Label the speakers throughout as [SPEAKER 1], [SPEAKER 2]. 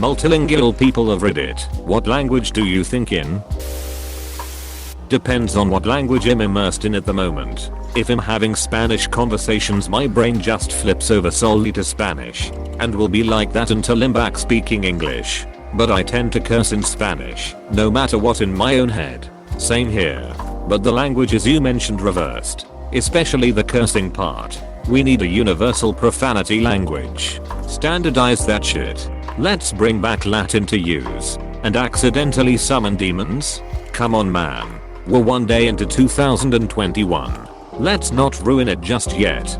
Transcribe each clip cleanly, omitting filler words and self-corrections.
[SPEAKER 1] Multilingual people of Reddit, what language do you think in? Depends on what language I'm immersed in at the moment. If I'm having Spanish conversations, my brain just flips over solely to Spanish and will be like that until I'm back speaking English. But I tend to curse in Spanish, no matter what, in my own head. Same here. But the languages you mentioned reversed, especially the cursing part. We need a universal profanity language. Standardize that shit. Let's bring back Latin to use and accidentally summon demons? Come on, man. We're one day into 2021. Let's not ruin it just yet.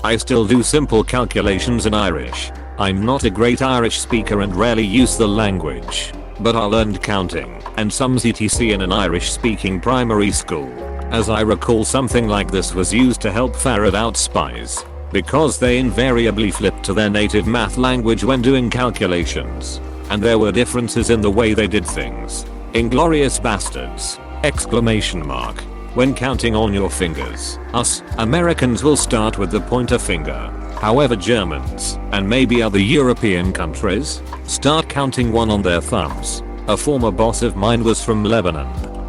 [SPEAKER 1] I still do simple calculations in Irish. I'm not a great Irish speaker and rarely use the language, but I learned counting and some ZTC in an Irish speaking primary school. As I recall, something like this was used to help ferret out spies, because they invariably flipped to their native math language when doing calculations. And there were differences in the way they did things. Inglorious bastards! Exclamation mark. When counting on your fingers, us Americans will start with the pointer finger. However, Germans, and maybe other European countries, start counting one on their thumbs. A former boss of mine was from Lebanon,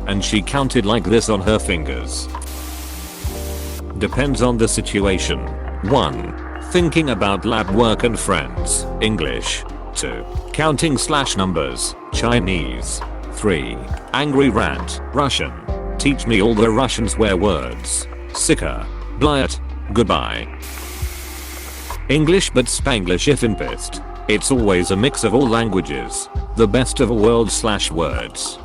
[SPEAKER 1] and she counted like this on her fingers. Depends on the situation. 1. Thinking about lab work and friends, English. 2. Counting /numbers, Chinese. 3. Angry rant, Russian. Teach me all the Russian swear words. Sicker. Blyat. Goodbye. English but Spanglish if I'm pissed. It's always a mix of all languages. The best of a world /words.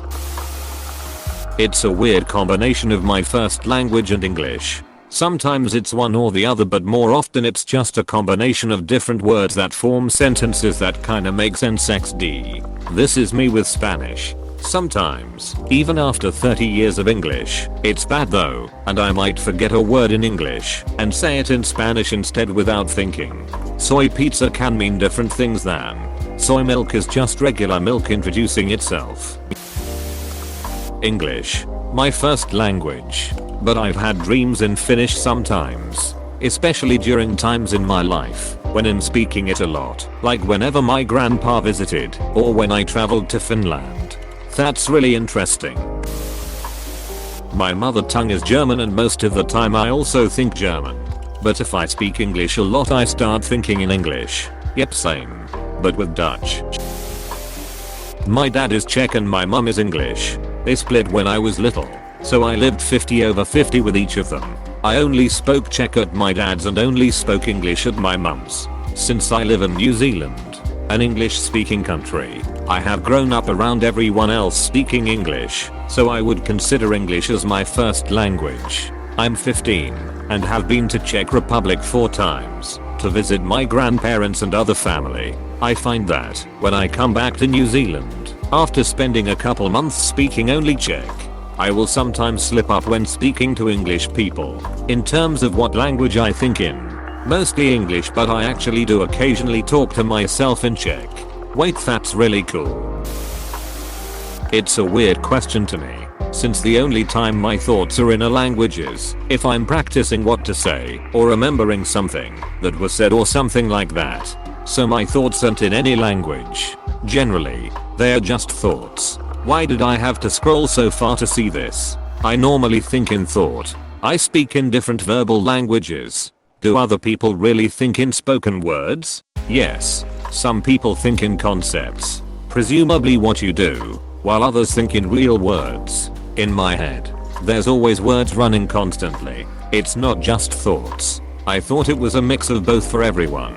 [SPEAKER 1] It's a weird combination of my first language and English. Sometimes it's one or the other, but more often it's just a combination of different words that form sentences that kinda make sense. XD. This is me with Spanish. Sometimes, even after 30 years of English, it's bad though, and I might forget a word in English and say it in Spanish instead without thinking. Soy pizza can mean different things than soy milk is just regular milk introducing itself. English. My first language. But I've had dreams in Finnish sometimes. Especially during times in my life when I'm speaking it a lot. Like whenever my grandpa visited or when I traveled to Finland. That's really interesting. My mother tongue is German and most of the time I also think German. But if I speak English a lot I start thinking in English. Yep, same. But with Dutch. My dad is Czech and my mum is English. They split when I was little, so I lived 50/50 with each of them. I only spoke Czech at my dad's and only spoke English at my mum's. Since I live in New Zealand, an English speaking country, I have grown up around everyone else speaking English, so I would consider English as my first language. I'm 15 and have been to Czech Republic 4 times to visit my grandparents and other family. I find that when I come back to New Zealand, after spending a couple months speaking only Czech, I will sometimes slip up when speaking to English people. In terms of what language I think in, mostly English, but I actually do occasionally talk to myself in Czech. Wait, that's really cool. It's a weird question to me, since the only time my thoughts are in a language is if I'm practicing what to say or remembering something that was said or something like that. So my thoughts aren't in any language. Generally, they are just thoughts. Why did I have to scroll so far to see this? I normally think in thought. I speak in different verbal languages. Do other people really think in spoken words? Yes. Some people think in concepts. Presumably what you do, while others think in real words. In my head, there's always words running constantly. It's not just thoughts. I thought it was a mix of both for everyone.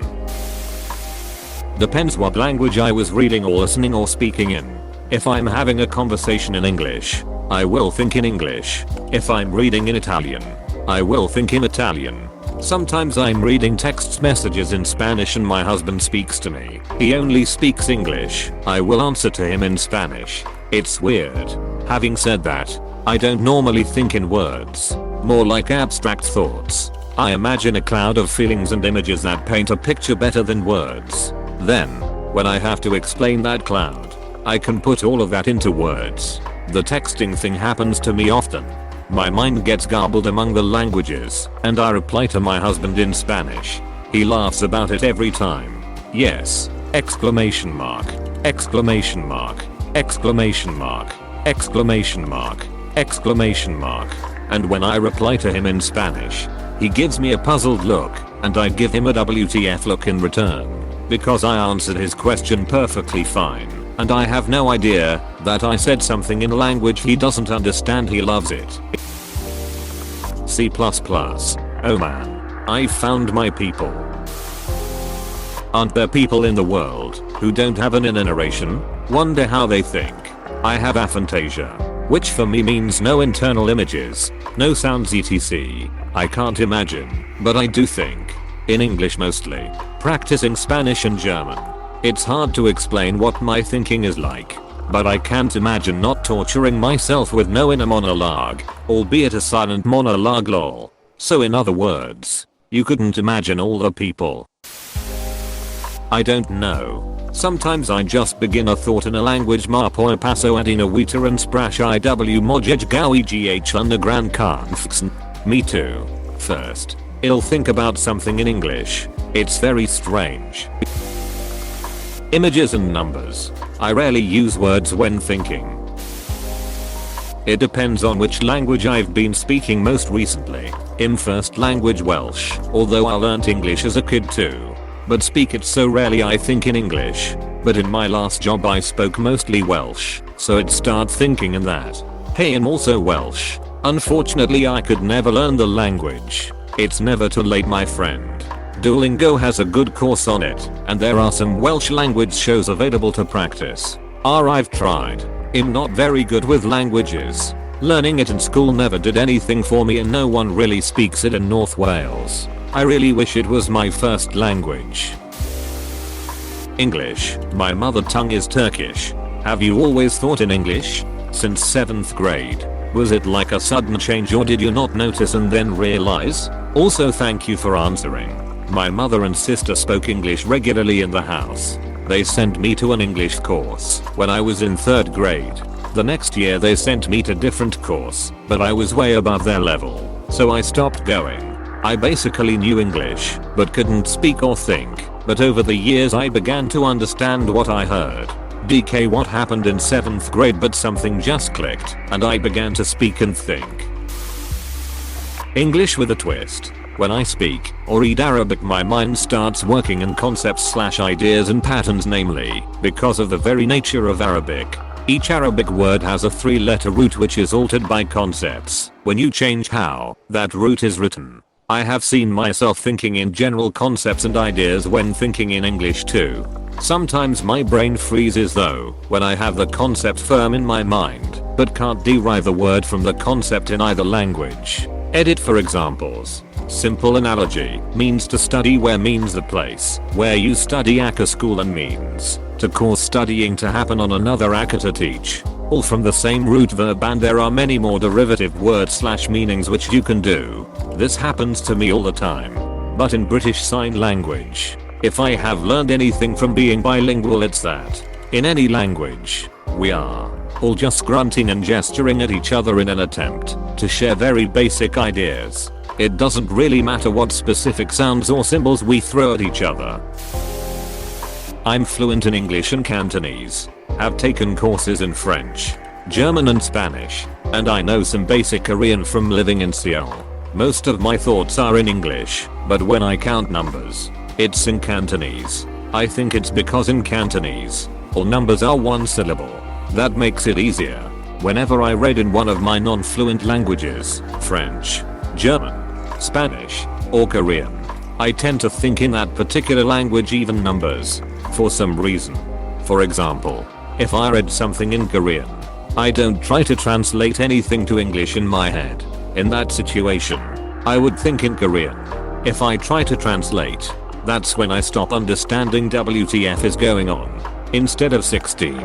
[SPEAKER 1] Depends what language I was reading or listening or speaking in. If I'm having a conversation in English, I will think in English. If I'm reading in Italian, I will think in Italian. Sometimes I'm reading text messages in Spanish and my husband speaks to me. He only speaks English. I will answer to him in Spanish. It's weird. Having said that, I don't normally think in words. More like abstract thoughts. I imagine a cloud of feelings and images that paint a picture better than words. Then, when I have to explain that cloud, I can put all of that into words. The texting thing happens to me often. My mind gets garbled among the languages, and I reply to my husband in Spanish. He laughs about it every time. Yes, exclamation mark, exclamation mark, exclamation mark, exclamation mark, exclamation mark. And when I reply to him in Spanish, he gives me a puzzled look, and I give him a WTF look in return. Because I answered his question perfectly fine, and I have no idea that I said something in a language he doesn't understand. He loves it. C++. Oh man. I found my people. Aren't there people in the world who don't have an inner narration? Wonder how they think. I have aphantasia, which for me means no internal images, no sounds etc. I can't imagine, but I do think. In English mostly. Practicing Spanish and German. It's hard to explain what my thinking is like, but I can't imagine not torturing myself with no inner monologue, albeit a silent monologue lol. So in other words, you couldn't imagine all the people. I don't know. Sometimes I just begin a thought in a language ma poi paso adina wita and sprash iw mojej gawi gh underground kanfxn. Me too. First, I'll think about something in English. It's very strange. Images and numbers. I rarely use words when thinking. It depends on which language I've been speaking most recently. In first language Welsh, although I learnt English as a kid too. But speak it so rarely I think in English. But in my last job I spoke mostly Welsh, so it start thinking in that. Hey, I'm also Welsh. Unfortunately I could never learn the language. It's never too late my friend. Duolingo has a good course on it, and there are some Welsh language shows available to practice. I've tried. I'm not very good with languages. Learning it in school never did anything for me and no one really speaks it in North Wales. I really wish it was my first language. English. My mother tongue is Turkish. Have you always thought in English? Since 7th grade. Was it like a sudden change or did you not notice and then realize? Also thank you for answering. My mother and sister spoke English regularly in the house. They sent me to an English course when I was in 3rd grade. The next year they sent me to different course, but I was way above their level, so I stopped going. I basically knew English, but couldn't speak or think, but over the years I began to understand what I heard. DK what happened in 7th grade but something just clicked, and I began to speak and think. English with a twist. When I speak or read Arabic my mind starts working in concepts/ideas and patterns, namely, because of the very nature of Arabic. Each Arabic word has a 3-letter root which is altered by concepts when you change how that root is written. I have seen myself thinking in general concepts and ideas when thinking in English too. Sometimes my brain freezes though when I have the concept firm in my mind but can't derive the word from the concept in either language. Edit for examples. Simple analogy. Means to study where means the place where you study aka school and means to cause studying to happen on another aka to teach. All from the same root verb and there are many more derivative words/meanings which you can do. This happens to me all the time. But in British Sign Language, if I have learned anything from being bilingual it's that, in any language, we are all just grunting and gesturing at each other in an attempt to share very basic ideas. It doesn't really matter what specific sounds or symbols we throw at each other. I'm fluent in English and Cantonese, have taken courses in French, German and Spanish, and I know some basic Korean from living in Seoul. Most of my thoughts are in English, but when I count numbers, it's in Cantonese. I think it's because in Cantonese, all numbers are one syllable. That makes it easier. Whenever I read in one of my non-fluent languages, French, German, Spanish, or Korean, I tend to think in that particular language even numbers, for some reason. For example, if I read something in Korean, I don't try to translate anything to English in my head. In that situation, I would think in Korean. If I try to translate, that's when I stop understanding WTF is going on. Instead of 16,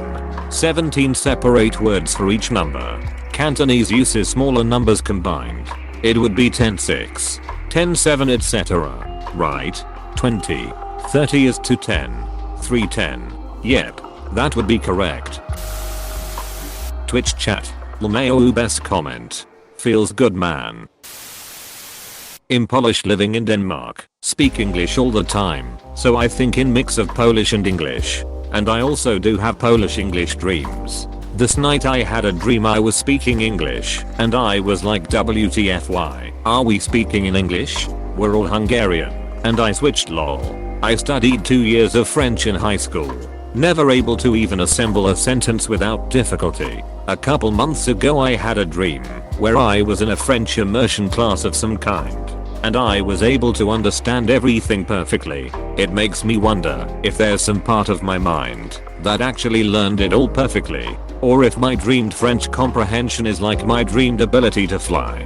[SPEAKER 1] 17 separate words for each number, Cantonese uses smaller numbers combined. It would be 10-6, 10-7 etc. Right? 20, 30 is to 10, 310. Yep, that would be correct. Twitch chat. Lmao best comment. Feels good man. I'm Polish living in Denmark, speak English all the time, so I think in mix of Polish and English. And I also do have Polish English dreams. This night I had a dream I was speaking English, and I was like WTFY, are we speaking in English? We're all Hungarian. And I switched lol. I studied 2 years of French in high school. Never able to even assemble a sentence without difficulty. A couple months ago I had a dream, where I was in a French immersion class of some kind. And I was able to understand everything perfectly. It makes me wonder if there's some part of my mind that actually learned it all perfectly, or if my dreamed French comprehension is like my dreamed ability to fly.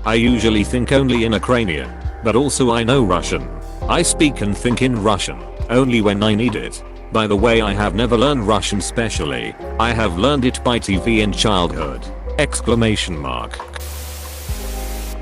[SPEAKER 1] I usually think only in Ukrainian, but also I know Russian. I speak and think in Russian, only when I need it. By the way, I have never learned Russian specially. I have learned it by TV in childhood. Exclamation mark.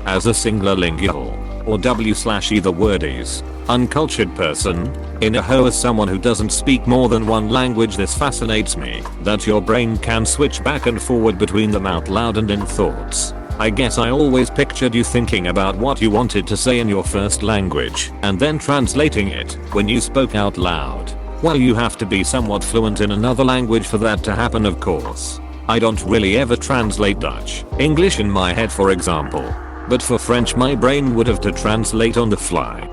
[SPEAKER 1] As a singular lingual, or w/either wordies, uncultured person, in a hoe as someone who doesn't speak more than one language, this fascinates me, that your brain can switch back and forward between them out loud and in thoughts. I guess I always pictured you thinking about what you wanted to say in your first language, and then translating it when you spoke out loud. Well, you have to be somewhat fluent in another language for that to happen, of course. I don't really ever translate Dutch, English in my head for example. But for French my brain would have to translate on the fly.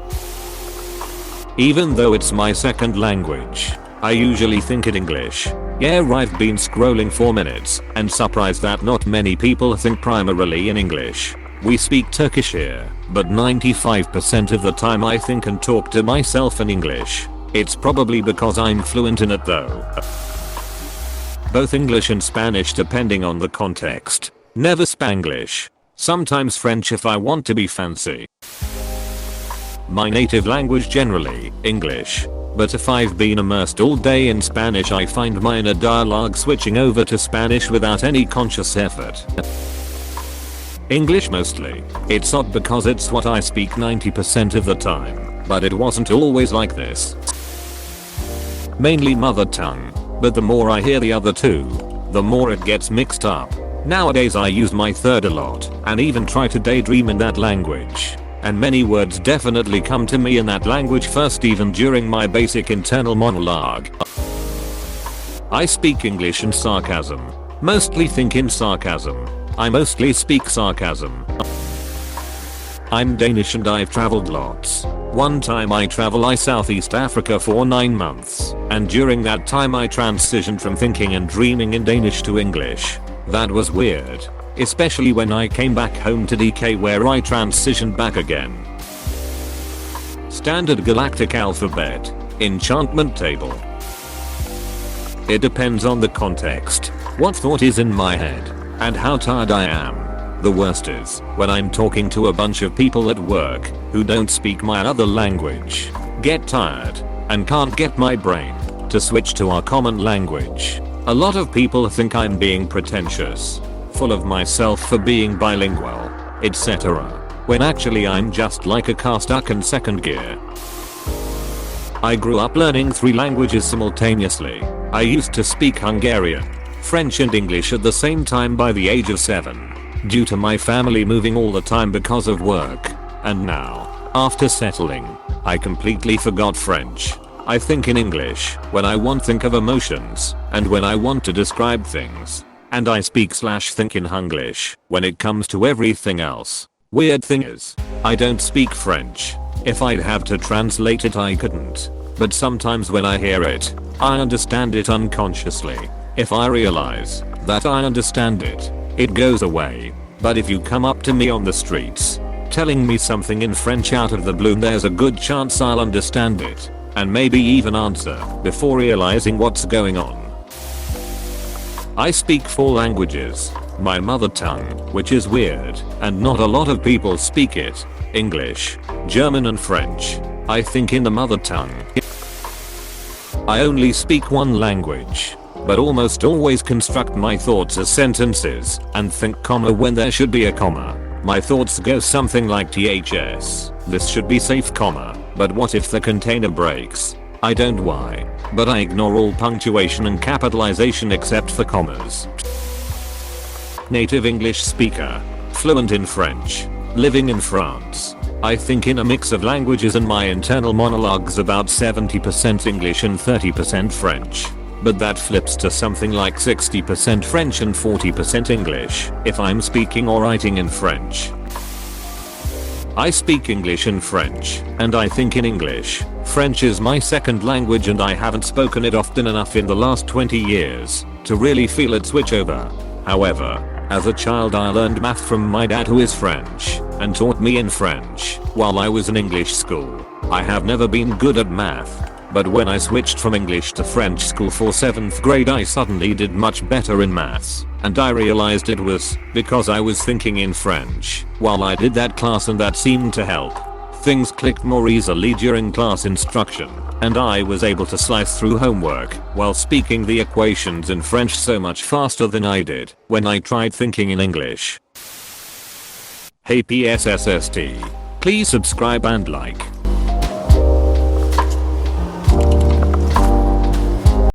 [SPEAKER 1] Even though it's my second language, I usually think in English. Yeah, I've been scrolling for minutes and surprised that not many people think primarily in English. We speak Turkish here, but 95% of the time I think and talk to myself in English. It's probably because I'm fluent in it though. Both English and Spanish depending on the context. Never Spanglish. Sometimes French if I want to be fancy. My native language generally, English. But if I've been immersed all day in Spanish I find my inner dialogue switching over to Spanish without any conscious effort. English mostly. It's odd because it's what I speak 90% of the time, but it wasn't always like this. Mainly mother tongue, but the more I hear the other two, the more it gets mixed up. Nowadays I use my third a lot, and even try to daydream in that language. And many words definitely come to me in that language first even during my basic internal monologue. I speak English in sarcasm. Mostly think in sarcasm. I mostly speak sarcasm. I'm Danish and I've traveled lots. One time I traveled Southeast Africa for 9 months, and during that time I transitioned from thinking and dreaming in Danish to English. That was weird. Especially when I came back home to DK where I transitioned back again. Standard Galactic Alphabet. Enchantment Table. It depends on the context, what thought is in my head, and how tired I am. The worst is when I'm talking to a bunch of people at work who don't speak my other language, get tired, and can't get my brain to switch to our common language. A lot of people think I'm being pretentious, full of myself for being bilingual, etc. When actually I'm just like a car stuck in second gear. I grew up learning 3 languages simultaneously. I used to speak Hungarian, French and English at the same time by the age of 7. Due to my family moving all the time because of work. And now, after settling, I completely forgot French. I think in English when I want to think of emotions and when I want to describe things. And I speak/think in Hunglish when it comes to everything else. Weird thing is, I don't speak French. If I'd have to translate it I couldn't. But sometimes when I hear it, I understand it unconsciously. If I realize that I understand it, it goes away. But if you come up to me on the streets, telling me something in French out of the blue, there's a good chance I'll understand it. And maybe even answer before realizing what's going on. I speak 4 languages. My mother tongue, which is weird, and not a lot of people speak it. English, German and French. I think in the mother tongue. I only speak 1 language, but almost always construct my thoughts as sentences and think comma when there should be a comma. My thoughts go something like THS. This should be safe comma. But what if the container breaks? I don't why, but I ignore all punctuation and capitalization except for commas. Native English speaker. Fluent in French. Living in France, I think in a mix of languages and my internal monologues about 70% English and 30% French. But that flips to something like 60% French and 40% English if I'm speaking or writing in French. I speak English and French, and I think in English. French is my second language and I haven't spoken it often enough in the last 20 years to really feel it switch over. However, as a child I learned math from my dad who is French and taught me in French while I was in English school. I have never been good at math, but when I switched from English to French school for 7th grade I suddenly did much better in maths, and I realized it was because I was thinking in French while I did that class and that seemed to help. Things clicked more easily during class instruction, and I was able to slice through homework while speaking the equations in French so much faster than I did when I tried thinking in English. Hey PSSST. Please subscribe and like.